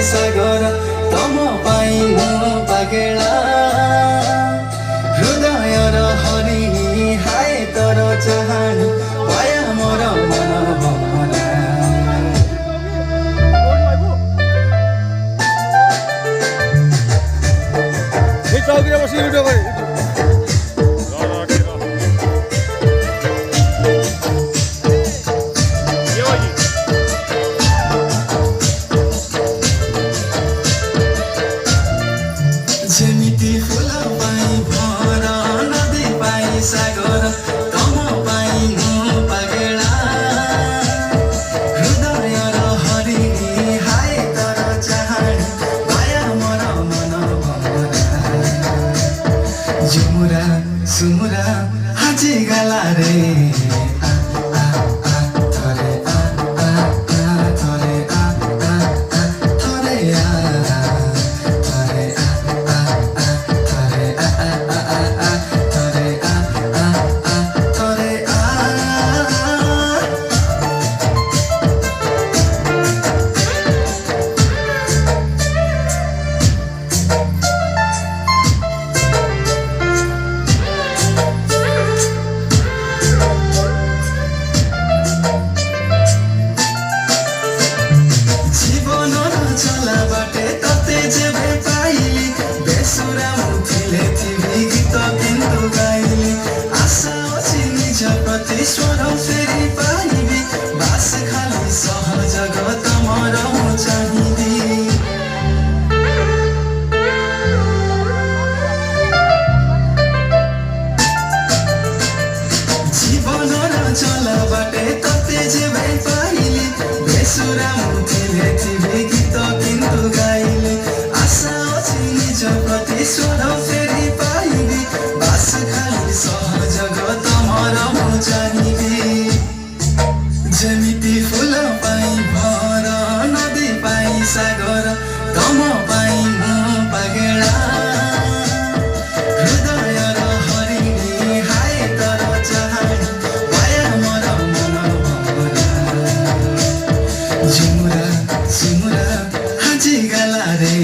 सागर तम पाई मु पागेला हृदय र हरि हाय तर चाहनु पाया मोर मन भमरा चौकीमा बसी भिडियो गरे जेमिति फुल पाई भर नदी पाई सागर तम पाई मु पागेला हृदय र हरि हाय तर चाहनु पाया मोर मन भमरा झुमुरा सुमुरा हाजी गाला रे चला बाटे तते जेबे पाइली बेसुरा मुथिले थिबी गीत किन्तु गाइली आशा अछि निज प्रति स्वर फेरि पाइबी बास खाली सहज जगत मर चाहिबी जीवन र चला बाटे तते जेबे पाइली बेसुरा मुथिले थिबी गीत किन्तु गाइले आशा अछि निज प्रति स्वर फेरि पाइबी बास खाली सहज जगत मर चाहिबी जेमिति फुल पाई भर नदी पाई सागर तम पाई मु पागेला हृदय र हरि हाय तर चाहनु पाया मोर मन भमरा झुमुरा सुमुरा हाजी गाला रे